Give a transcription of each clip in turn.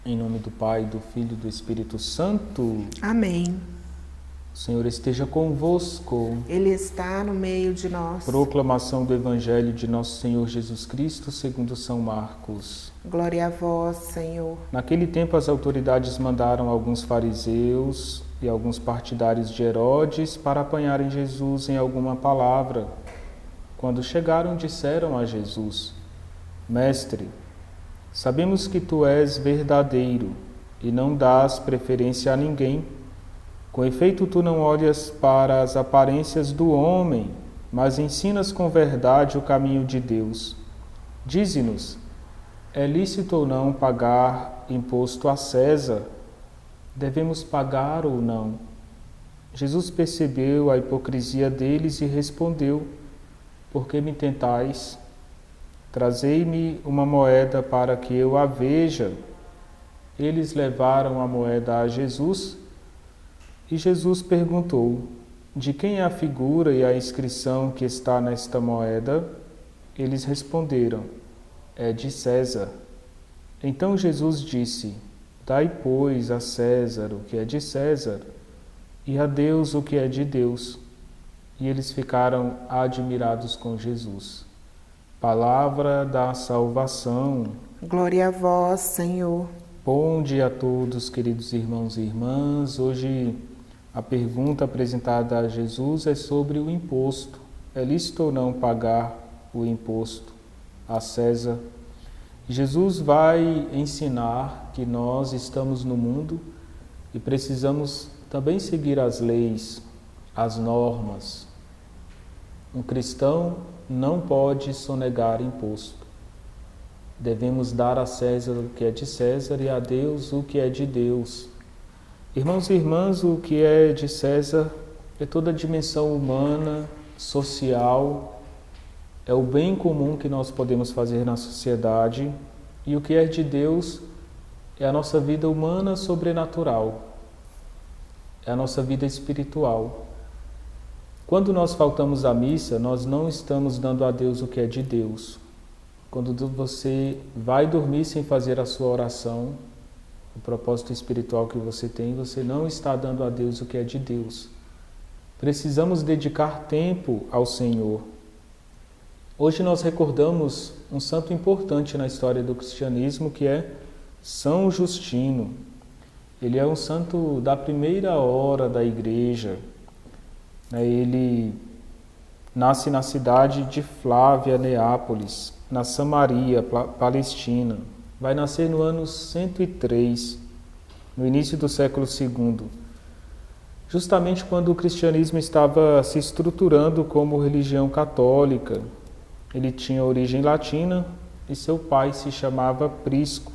Em nome do Pai, do Filho e do Espírito Santo. Amém. O Senhor esteja convosco. Ele está no meio de nós. Proclamação do Evangelho de Nosso Senhor Jesus Cristo, segundo São Marcos. Glória a vós, Senhor. Naquele tempo, as autoridades mandaram alguns fariseus e alguns partidários de Herodes para apanharem Jesus em alguma palavra. Quando chegaram, disseram a Jesus: Mestre, sabemos que tu és verdadeiro e não dás preferência a ninguém. Com efeito, tu não olhas para as aparências do homem, mas ensinas com verdade o caminho de Deus. Dize-nos, é lícito ou não pagar imposto a César? Devemos pagar ou não? Jesus percebeu a hipocrisia deles e respondeu: Por que me tentais? Trazei-me uma moeda para que eu a veja. Eles levaram a moeda a Jesus e Jesus perguntou: De quem é a figura e a inscrição que está nesta moeda? Eles responderam: É de César. Então Jesus disse: Dai, pois, a César o que é de César e a Deus o que é de Deus. E eles ficaram admirados com Jesus. Palavra da salvação. Glória a vós, Senhor. Bom dia a todos, queridos irmãos e irmãs. Hoje a pergunta apresentada a Jesus é sobre o imposto. É lícito ou não pagar o imposto a César? Jesus vai ensinar que nós estamos no mundo e precisamos também seguir as leis, as normas. Um cristão não pode sonegar imposto. Devemos dar a César o que é de César e a Deus o que é de Deus. Irmãos e irmãs, o que é de César é toda a dimensão humana, social, é o bem comum que nós podemos fazer na sociedade, e o que é de Deus é a nossa vida humana sobrenatural, é a nossa vida espiritual. Quando nós faltamos à missa, nós não estamos dando a Deus o que é de Deus. Quando você vai dormir sem fazer a sua oração, o propósito espiritual que você tem, você não está dando a Deus o que é de Deus. Precisamos dedicar tempo ao Senhor. Hoje nós recordamos um santo importante na história do cristianismo, que é São Justino. Ele é um santo da primeira hora da igreja. Ele nasce na cidade de Flávia, Neápolis, na Samaria, Palestina. Vai nascer no ano 103, no início do século II, justamente quando o cristianismo estava se estruturando como religião católica. Ele tinha origem latina e seu pai se chamava Prisco.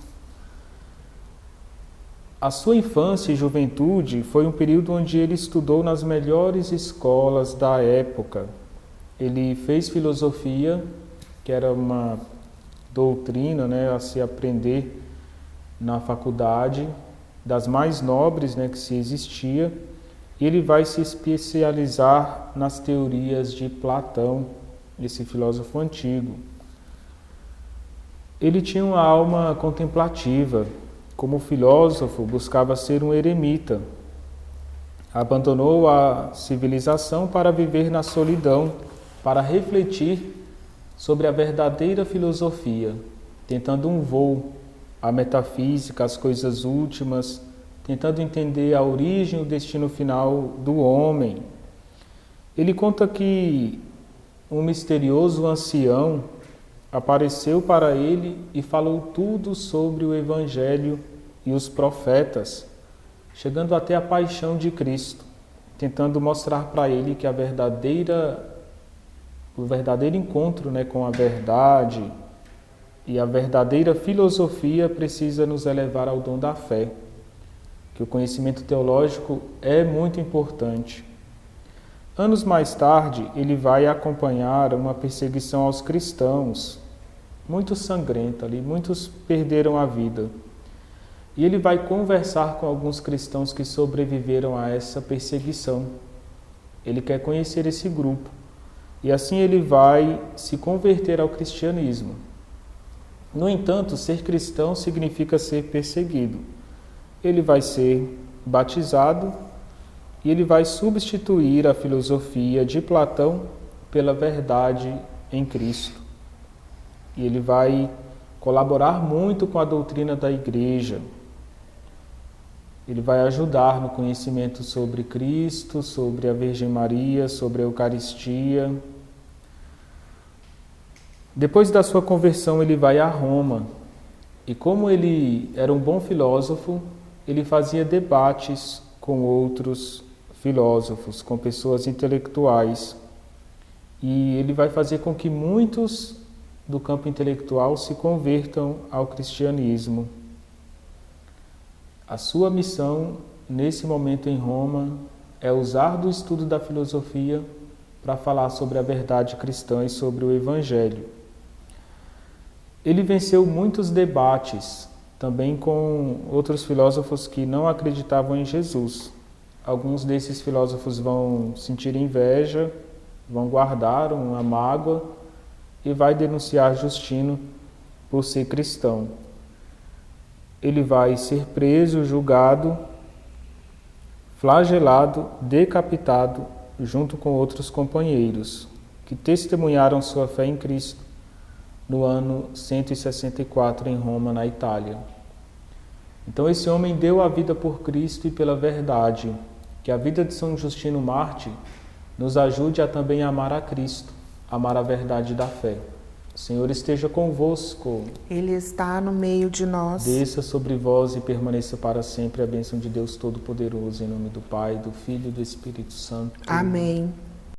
A sua infância e juventude foi um período onde ele estudou nas melhores escolas da época. Ele fez filosofia, que era uma doutrina, a se aprender na faculdade, das mais nobres, que se existia. E ele vai se especializar nas teorias de Platão, esse filósofo antigo. Ele tinha uma alma contemplativa. Como filósofo, buscava ser um eremita. Abandonou a civilização para viver na solidão, para refletir sobre a verdadeira filosofia, tentando um voo à metafísica, às coisas últimas, tentando entender a origem e o destino final do homem. Ele conta que um misterioso ancião apareceu para ele e falou tudo sobre o Evangelho e os profetas, chegando até a paixão de Cristo, tentando mostrar para ele que o verdadeiro encontro com a verdade e a verdadeira filosofia precisa nos elevar ao dom da fé, que o conhecimento teológico é muito importante. Anos mais tarde, ele vai acompanhar uma perseguição aos cristãos, muito sangrenta ali, muitos perderam a vida. E ele vai conversar com alguns cristãos que sobreviveram a essa perseguição. Ele quer conhecer esse grupo. E assim ele vai se converter ao cristianismo. No entanto, ser cristão significa ser perseguido. Ele vai ser batizado e ele vai substituir a filosofia de Platão pela verdade em Cristo. E ele vai colaborar muito com a doutrina da Igreja. Ele vai ajudar no conhecimento sobre Cristo, sobre a Virgem Maria, sobre a Eucaristia. Depois da sua conversão, ele vai a Roma. E como ele era um bom filósofo, ele fazia debates com outros filósofos, com pessoas intelectuais. E ele vai fazer com que muitos do campo intelectual se convertam ao cristianismo. A sua missão, nesse momento em Roma, é usar do estudo da filosofia para falar sobre a verdade cristã e sobre o Evangelho. Ele venceu muitos debates, também com outros filósofos que não acreditavam em Jesus. Alguns desses filósofos vão sentir inveja, vão guardar uma mágoa e vai denunciar Justino por ser cristão. Ele vai ser preso, julgado, flagelado, decapitado, junto com outros companheiros, que testemunharam sua fé em Cristo no ano 164 em Roma, na Itália. Então esse homem deu a vida por Cristo e pela verdade. Que a vida de São Justino Mártir nos ajude a também amar a Cristo, amar a verdade da fé. O Senhor esteja convosco. Ele está no meio de nós. Desça sobre vós e permaneça para sempre a bênção de Deus Todo-Poderoso, em nome do Pai, do Filho e do Espírito Santo. Amém.